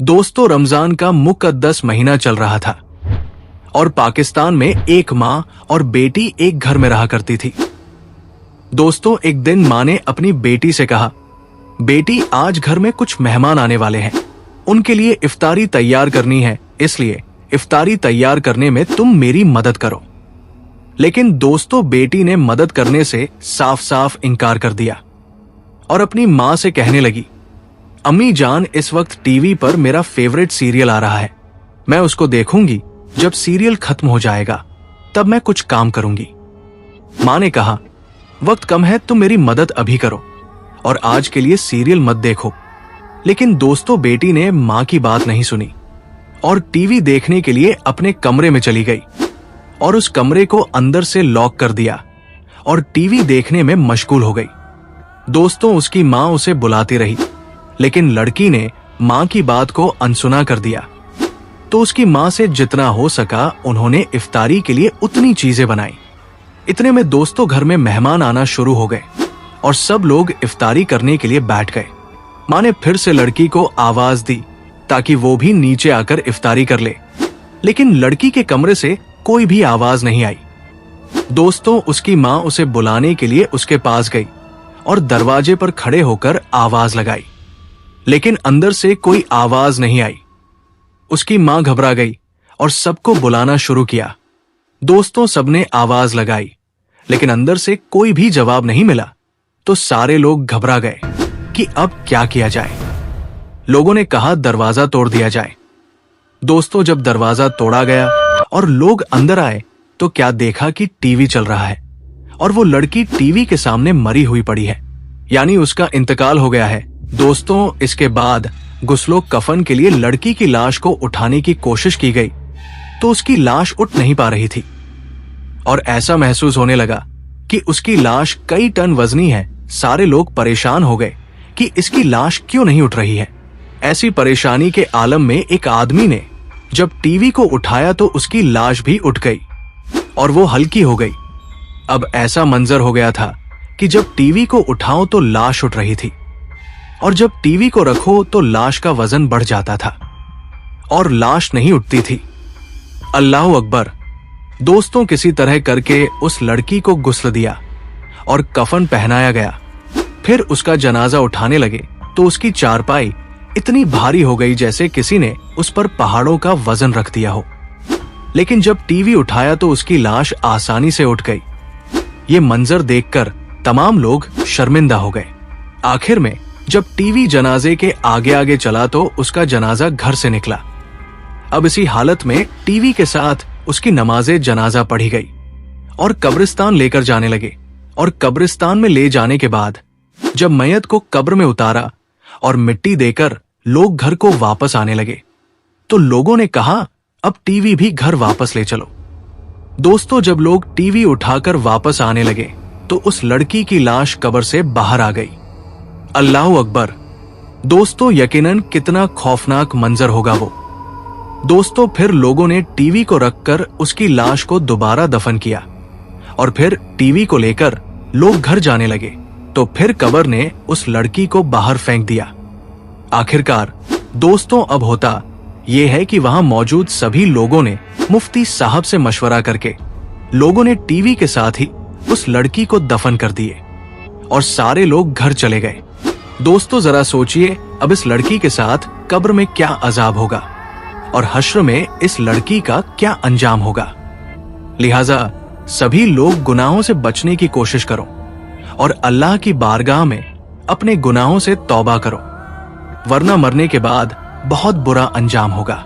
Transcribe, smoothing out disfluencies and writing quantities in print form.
दोस्तों, रमजान का मुकद्दस महीना चल रहा था और पाकिस्तान में एक माँ और बेटी एक घर में रहा करती थी। दोस्तों, एक दिन माँ ने अपनी बेटी से कहा, बेटी, आज घर में कुछ मेहमान आने वाले हैं, उनके लिए इफ्तारी तैयार करनी है, इसलिए इफ्तारी तैयार करने में तुम मेरी मदद करो। लेकिन दोस्तों, बेटी ने मदद करने से साफ साफ इनकार कर दिया और अपनी माँ से कहने लगी, अम्मी जान, इस वक्त टीवी पर मेरा फेवरेट सीरियल आ रहा है, मैं उसको देखूंगी, जब सीरियल खत्म हो जाएगा तब मैं कुछ काम करूंगी। माँ ने कहा, वक्त कम है, तुम मेरी मदद अभी करो और आज के लिए सीरियल मत देखो। लेकिन दोस्तों, बेटी ने माँ की बात नहीं सुनी और टीवी देखने के लिए अपने कमरे में चली गई और उस कमरे को अंदर से लॉक कर दिया और टीवी देखने में मशगूल हो गई। दोस्तों, उसकी माँ उसे बुलाती रही, लेकिन लड़की ने माँ की बात को अनसुना कर दिया। तो उसकी माँ से जितना हो सका उन्होंने इफ्तारी के लिए उतनी चीजें बनाई। इतने में दोस्तों, घर में मेहमान आना शुरू हो गए और सब लोग इफ्तारी करने के लिए बैठ गए। माँ ने फिर से लड़की को आवाज दी ताकि वो भी नीचे आकर इफ्तारी कर ले, लेकिन लड़की के कमरे से कोई भी आवाज नहीं आई। दोस्तों, उसकी माँ उसे बुलाने के लिए उसके पास गई और दरवाजे पर खड़े होकर आवाज लगाई, लेकिन अंदर से कोई आवाज नहीं आई। उसकी माँ घबरा गई और सबको बुलाना शुरू किया। दोस्तों, सबने आवाज लगाई, लेकिन अंदर से कोई भी जवाब नहीं मिला। तो सारे लोग घबरा गए कि अब क्या किया जाए। लोगों ने कहा, दरवाजा तोड़ दिया जाए। दोस्तों, जब दरवाजा तोड़ा गया और लोग अंदर आए तो क्या देखा कि टीवी चल रहा है और वो लड़की टीवी के सामने मरी हुई पड़ी है, यानी उसका इंतकाल हो गया है। दोस्तों, इसके बाद गुस्लो कफन के लिए लड़की की लाश को उठाने की कोशिश की गई तो उसकी लाश उठ नहीं पा रही थी और ऐसा महसूस होने लगा कि उसकी लाश कई टन वजनी है। सारे लोग परेशान हो गए कि इसकी लाश क्यों नहीं उठ रही है। ऐसी परेशानी के आलम में एक आदमी ने जब टीवी को उठाया तो उसकी लाश भी उठ गई और वो हल्की हो गई। अब ऐसा मंजर हो गया था कि जब टीवी को उठाओ तो लाश उठ रही थी और जब टीवी को रखो तो लाश का वजन बढ़ जाता था और लाश नहीं उठती थी। अल्लाहु अकबर। दोस्तों, किसी तरह करके उस लड़की को गुस्ल दिया और कफन पहनाया गया। फिर उसका जनाजा उठाने लगे तो उसकी चारपाई इतनी भारी हो गई जैसे किसी ने उस पर पहाड़ों का वजन रख दिया हो। लेकिन जब टीवी उठाया तो उसकी लाश आसानी से उठ गई। ये मंजर देखकर तमाम लोग शर्मिंदा हो गए। आखिर में जब टीवी जनाजे के आगे आगे चला तो उसका जनाजा घर से निकला। अब इसी हालत में टीवी के साथ उसकी नमाजे जनाजा पढ़ी गई और कब्रिस्तान लेकर जाने लगे। और कब्रिस्तान में ले जाने के बाद जब मैयत को कब्र में उतारा और मिट्टी देकर लोग घर को वापस आने लगे तो लोगों ने कहा, अब टीवी भी घर वापस ले चलो। दोस्तों, जब लोग टीवी उठाकर वापस आने लगे तो उस लड़की की लाश कब्र से बाहर आ गई। अल्लाहु अकबर। दोस्तों, यकीनन कितना खौफनाक मंजर होगा वो। दोस्तों, फिर लोगों ने टीवी को रखकर उसकी लाश को दोबारा दफन किया और फिर टीवी को लेकर लोग घर जाने लगे तो फिर कब्र ने उस लड़की को बाहर फेंक दिया। आखिरकार दोस्तों, अब होता यह है कि वहां मौजूद सभी लोगों ने मुफ्ती साहब से मशवरा करके लोगों ने टीवी के साथ ही उस लड़की को दफन कर दिए और सारे लोग घर चले गए। दोस्तों, जरा सोचिए, अब इस लड़की के साथ कब्र में क्या अजाब होगा और हश्र में इस लड़की का क्या अंजाम होगा। लिहाजा सभी लोग गुनाहों से बचने की कोशिश करो और अल्लाह की बारगाह में अपने गुनाहों से तौबा करो, वरना मरने के बाद बहुत बुरा अंजाम होगा।